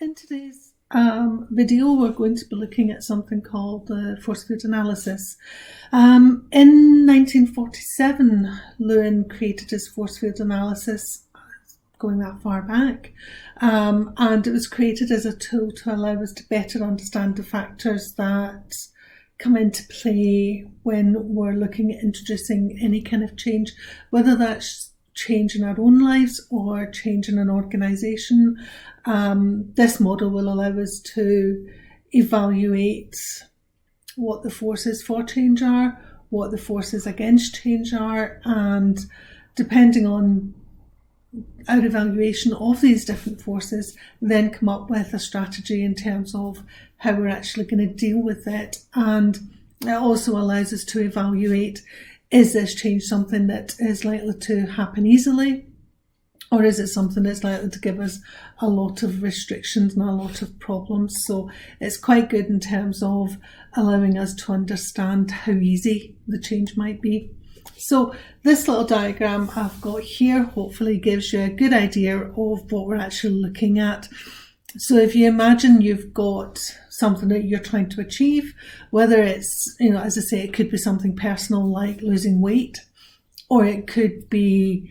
In today's video, we're going to be looking at something called the Forcefield Analysis. In 1947, Lewin created his Forcefield Analysis, going that far back, and it was created as a tool to allow us to better understand the factors that come into play when we're looking at introducing any kind of change, whether that's change in our own lives or change in an organisation. This model will allow us to evaluate what the forces for change are, what the forces against change are, and depending on our evaluation of these different forces, then come up with a strategy in terms of how we're actually going to deal with it. And it also allows us to evaluate, is this change something that is likely to happen easily, or is it something that's likely to give us a lot of restrictions and a lot of problems? So it's quite good in terms of allowing us to understand how easy the change might be. So this little diagram I've got here hopefully gives you a good idea of what we're actually looking at. So if you imagine you've got something that you're trying to achieve, whether it's, as I say, it could be something personal like losing weight, or it could be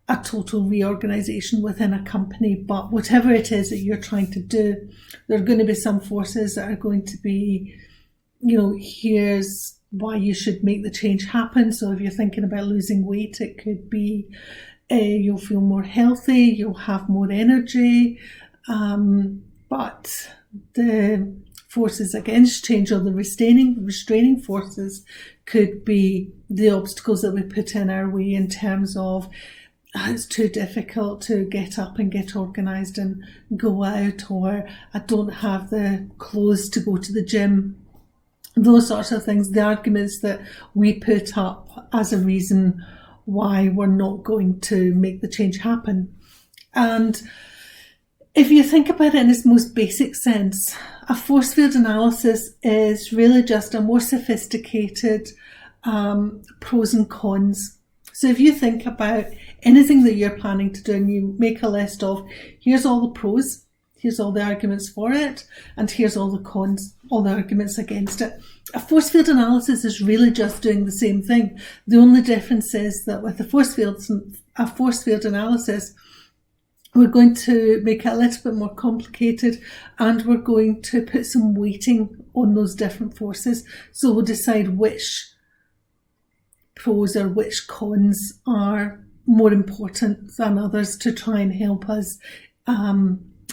a total reorganization within a company. But whatever it is that you're trying to do, there are going to be some forces that are going to be, here's why you should make the change happen. So if you're thinking about losing weight, it could be you'll feel more healthy, you'll have more energy, but the forces against change, or the restraining forces, could be the obstacles that we put in our way in terms of it's too difficult to get up and get organised and go out, or I don't have the clothes to go to the gym. Those sorts of things, the arguments that we put up as a reason why we're not going to make the change happen. And if you think about it in its most basic sense, a force field analysis is really just a more sophisticated pros and cons. So if you think about anything that you're planning to do and you make a list of, here's all the pros, here's all the arguments for it, and here's all the cons, all the arguments against it. A force field analysis is really just doing the same thing. The only difference is that with a force field analysis, we're going to make it a little bit more complicated, and we're going to put some weighting on those different forces. So we'll decide which pros or which cons are more important than others to try and help us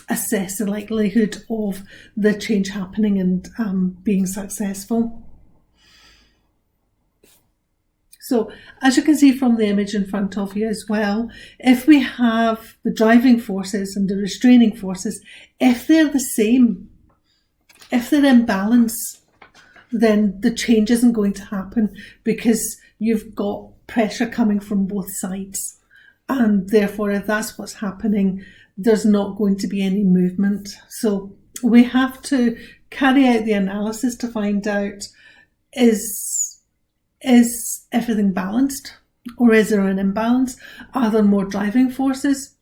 assess the likelihood of the change happening and being successful. So as you can see from the image in front of you as well, if we have the driving forces and the restraining forces, if they're the same, if they're in balance, then the change isn't going to happen because you've got pressure coming from both sides. And therefore, if that's what's happening, there's not going to be any movement. So we have to carry out the analysis to find out, is everything balanced, or is there an imbalance? Are there more driving forces?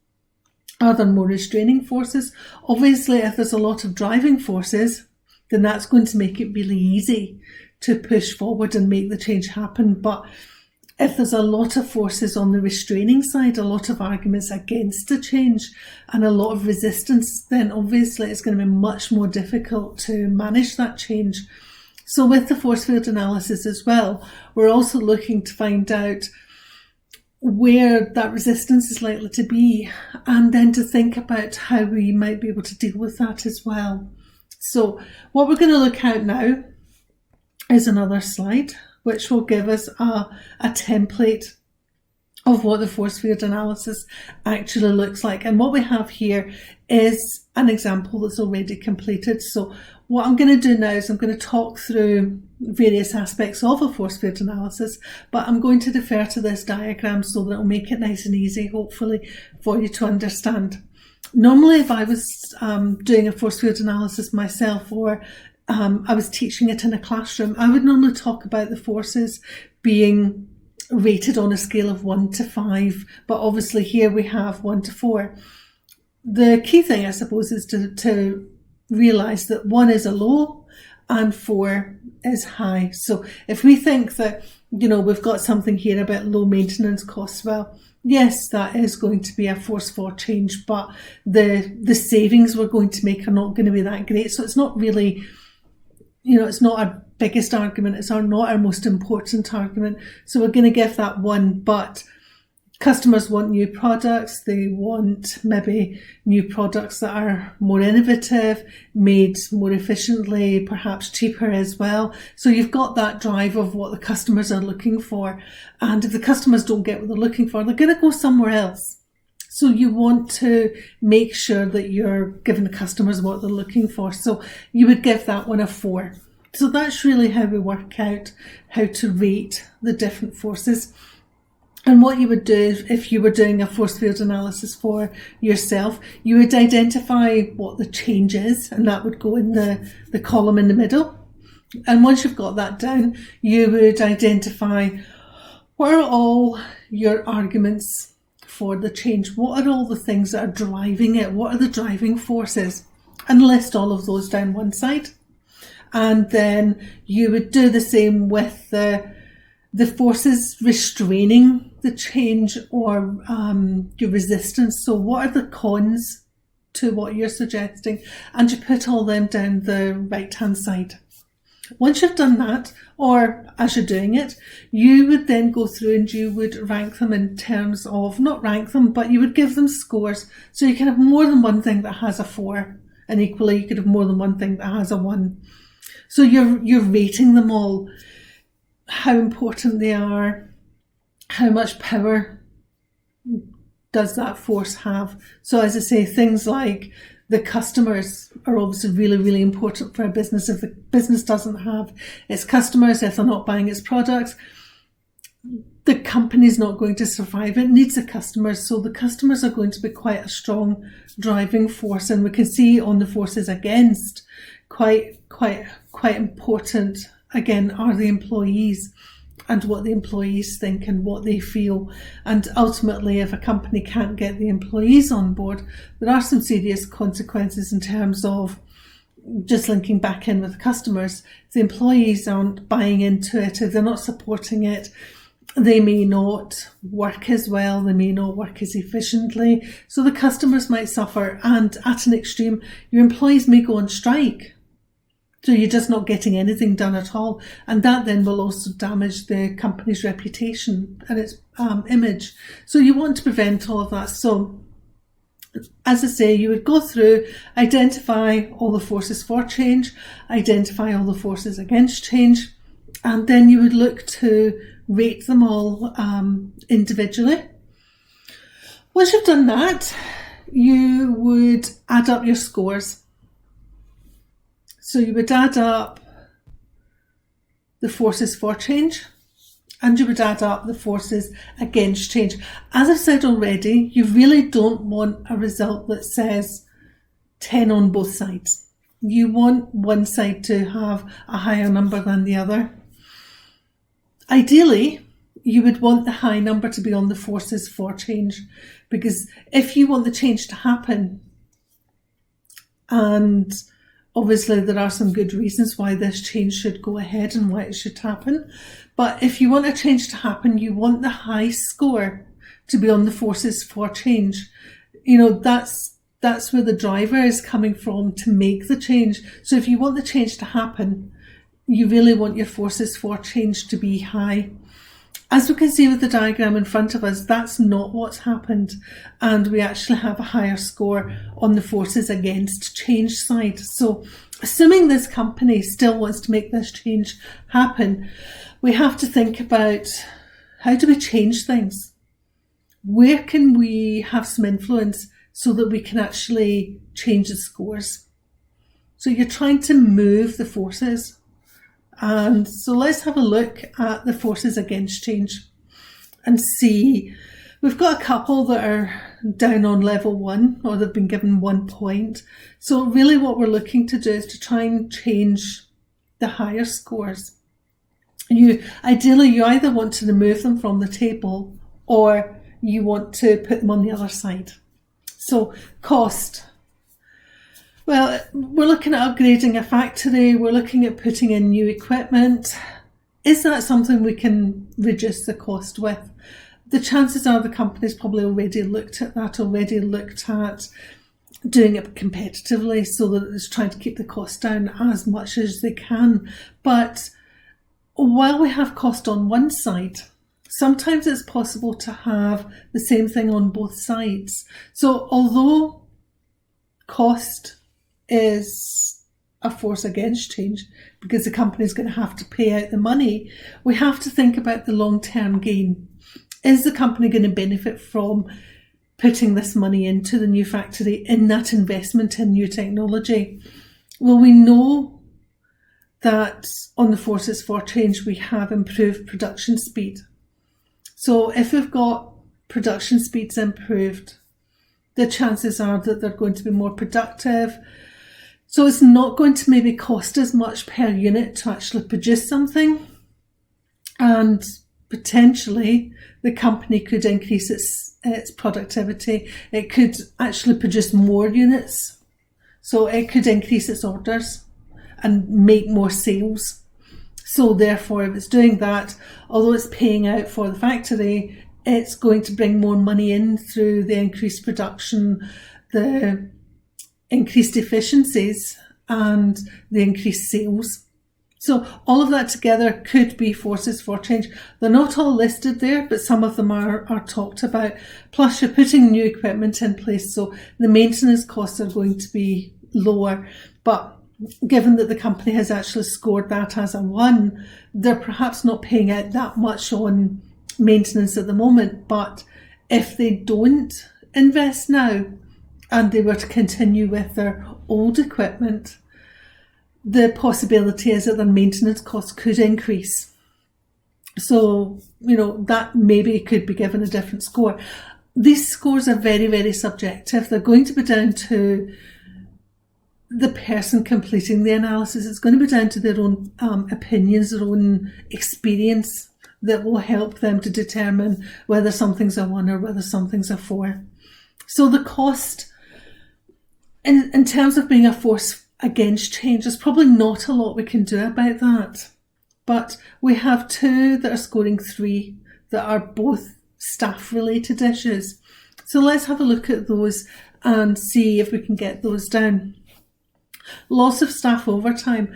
Are there more restraining forces? Obviously, if there's a lot of driving forces, then that's going to make it really easy to push forward and make the change happen. But if there's a lot of forces on the restraining side, a lot of arguments against the change, and a lot of resistance, then obviously it's going to be much more difficult to manage that change. So with the force field analysis as well, we're also looking to find out where that resistance is likely to be, and then to think about how we might be able to deal with that as well. So what we're going to look at now is another slide, which will give us a template of what the force field analysis actually looks like. And what we have here is an example that's already completed. So what I'm going to do now is I'm going to talk through various aspects of a force field analysis, but I'm going to defer to this diagram so that it'll make it nice and easy, hopefully, for you to understand. Normally, if I was doing a force field analysis myself, or I was teaching it in a classroom, I would normally talk about the forces being rated on a scale of 1 to 5, but obviously here we have 1 to 4. the key thing, I suppose, is to realise that 1 is a low and 4 is high. So if we think that, we've got something here about low maintenance costs, well, yes, that is going to be a force for change, but the savings we're going to make are not going to be that great. So it's not really, it's not our biggest argument. It's not our most important argument. So we're going to give that 1, but customers want new products. They want maybe new products that are more innovative, made more efficiently, perhaps cheaper as well. So you've got that drive of what the customers are looking for. And if the customers don't get what they're looking for, they're going to go somewhere else. So you want to make sure that you're giving the customers what they're looking for. So you would give that 1 a 4. So that's really how we work out how to rate the different forces. And what you would do if you were doing a force field analysis for yourself, you would identify what the change is, and that would go in the column in the middle. And once you've got that down, you would identify what are all your arguments for the change. What are all the things that are driving it? What are the driving forces? And list all of those down one side. And then you would do the same with the forces restraining the change or your resistance. So what are the cons to what you're suggesting? And you put all them down the right hand side. Once you've done that, or as you're doing it, you would then go through and you would rank them in terms of, not rank them, but you would give them scores. So you can have more than one thing that has a 4, and equally you could have more than one thing that has a 1. So you're rating them all, how important they are, how much power does that force have. So as I say, things like the customers are obviously really, really important for a business. If the business doesn't have its customers, if they're not buying its products, the company's not going to survive. It needs the customers. So the customers are going to be quite a strong driving force. And we can see on the forces against, quite important, again, are the employees and what the employees think and what they feel. And ultimately, if a company can't get the employees on board, there are some serious consequences in terms of just linking back in with the customers. If the employees aren't buying into it, if they're not supporting it, they may not work as well, they may not work as efficiently. So the customers might suffer, and at an extreme, your employees may go on strike. So you're just not getting anything done at all. And that then will also damage the company's reputation and its image. So you want to prevent all of that. So as I say, you would go through, identify all the forces for change, identify all the forces against change, and then you would look to rate them all individually. Once you've done that, you would add up your scores. So you would add up the forces for change and you would add up the forces against change. As I've said already, you really don't want a result that says 10 on both sides. You want one side to have a higher number than the other. Ideally, you would want the high number to be on the forces for change, because if you want the change to happen, and obviously there are some good reasons why this change should go ahead and why it should happen, but if you want a change to happen, you want the high score to be on the forces for change. That's where the driver is coming from to make the change. So if you want the change to happen, you really want your forces for change to be high. As we can see with the diagram in front of us, that's not what's happened. And we actually have a higher score on the forces against change side. So assuming this company still wants to make this change happen, we have to think about, how do we change things? Where can we have some influence so that we can actually change the scores? So you're trying to move the forces. And so let's have a look at the forces against change and see. We've got a couple that are down on level 1, or they've been given 1 point. So really what we're looking to do is to try and change the higher scores. Ideally, you either want to remove them from the table or you want to put them on the other side. So cost. Well, we're looking at upgrading a factory, we're looking at putting in new equipment. Is that something we can reduce the cost with? The chances are the company's probably already looked at that, already looked at doing it competitively so that it's trying to keep the cost down as much as they can. But while we have cost on one side, sometimes it's possible to have the same thing on both sides. So although cost is a force against change because the company is going to have to pay out the money, we have to think about the long-term gain. Is the company going to benefit from putting this money into the new factory, in that investment in new technology? Well, we know that on the Forces for Change we have improved production speed. So if we've got production speeds improved, the chances are that they're going to be more productive. So it's not going to maybe cost as much per unit to actually produce something, and potentially the company could increase its productivity. It could actually produce more units, so it could increase its orders and make more sales. So therefore, if it's doing that, although it's paying out for the factory, it's going to bring more money in through the increased production, the increased efficiencies, and the increased sales. So all of that together could be forces for change. They're not all listed there, but some of them are talked about. Plus you're putting new equipment in place, so the maintenance costs are going to be lower. But given that the company has actually scored that as a 1, they're perhaps not paying out that much on maintenance at the moment. But if they don't invest now and they were to continue with their old equipment, the possibility is that their maintenance costs could increase. So, that maybe could be given a different score. These scores are very, very subjective. They're going to be down to the person completing the analysis. It's going to be down to their own opinions, their own experience, that will help them to determine whether something's a 1 or whether something's a 4. So the cost, in terms of being a force against change, there's probably not a lot we can do about that. But we have 2 that are scoring 3 that are both staff related issues. So let's have a look at those and see if we can get those down. Loss of staff overtime.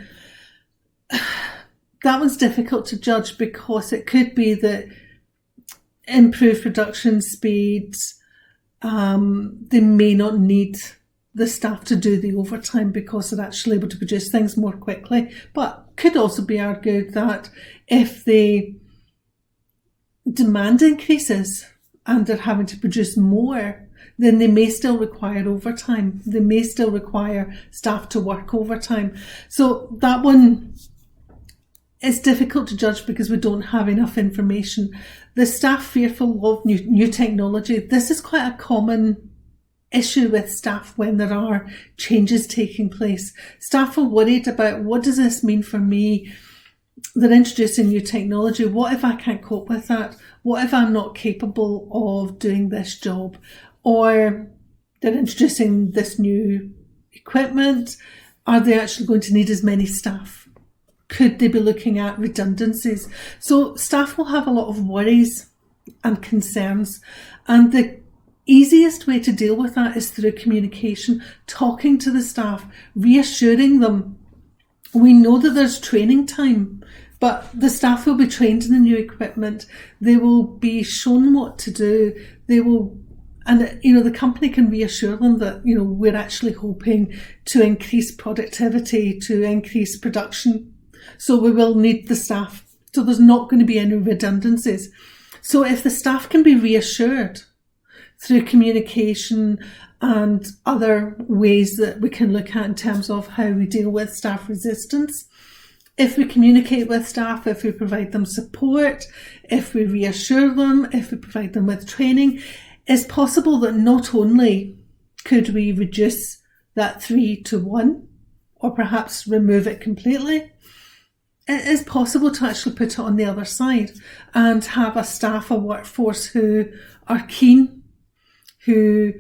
That one's difficult to judge because it could be that improved production speeds, they may not need the staff to do the overtime because they're actually able to produce things more quickly. But could also be argued that if the demand increases and they're having to produce more, then they may still require overtime. They may still require staff to work overtime. So that one is difficult to judge because we don't have enough information. The staff fearful of new technology. This is quite a common issue with staff when there are changes taking place. Staff are worried about, what does this mean for me? They're introducing new technology. What if I can't cope with that? What if I'm not capable of doing this job? Or they're introducing this new equipment. Are they actually going to need as many staff? Could they be looking at redundancies? So staff will have a lot of worries and concerns, and the easiest way to deal with that is through communication, talking to the staff, reassuring them. We know that there's training time, but the staff will be trained in the new equipment. They will be shown what to do. They will, and the company can reassure them that, we're actually hoping to increase productivity, to increase production. So we will need the staff. So there's not going to be any redundancies. So if the staff can be reassured through communication and other ways that we can look at in terms of how we deal with staff resistance, if we communicate with staff, if we provide them support, if we reassure them, if we provide them with training, it's possible that not only could we reduce that 3 to 1, or perhaps remove it completely, it is possible to actually put it on the other side and have a workforce who are keen, who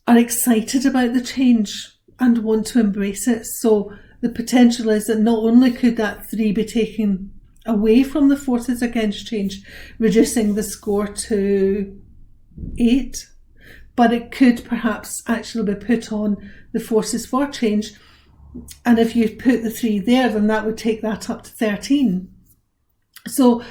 are excited about the change and want to embrace it. So the potential is that not only could that 3 be taken away from the forces against change, reducing the score to 8, but it could perhaps actually be put on the forces for change. And if you put the 3 there, then that would take that up to 13. So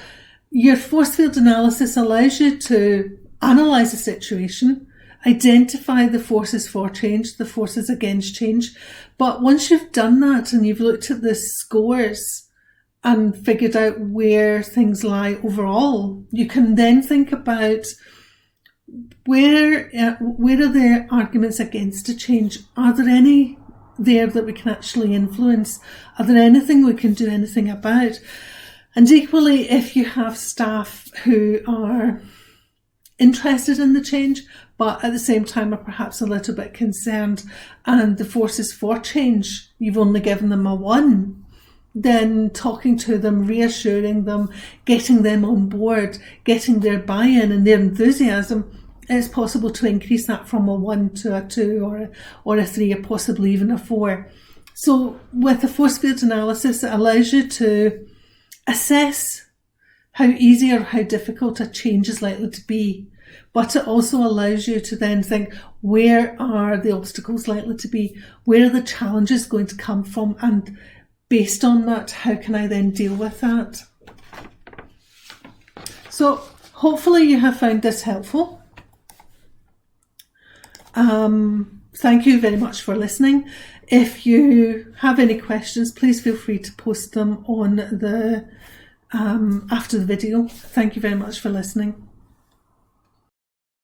your force field analysis allows you to analyse a situation, identify the forces for change, the forces against change. But once you've done that and you've looked at the scores and figured out where things lie overall, you can then think about where are the arguments against a change? Are there any there that we can actually influence? Are there anything we can do anything about? And equally, if you have staff who are interested in the change, but at the same time are perhaps a little bit concerned, and the forces for change, you've only given them a 1, then talking to them, reassuring them, getting them on board, getting their buy-in and their enthusiasm, it's possible to increase that from a 1 to a 2 or a 3 or possibly even a 4. So with the force field analysis, it allows you to assess how easy or how difficult a change is likely to be. But it also allows you to then think, where are the obstacles likely to be? Where are the challenges going to come from? And based on that, how can I then deal with that? So hopefully you have found this helpful. Thank you very much for listening. If you have any questions, please feel free to post them on the after the video. Thank you very much for listening.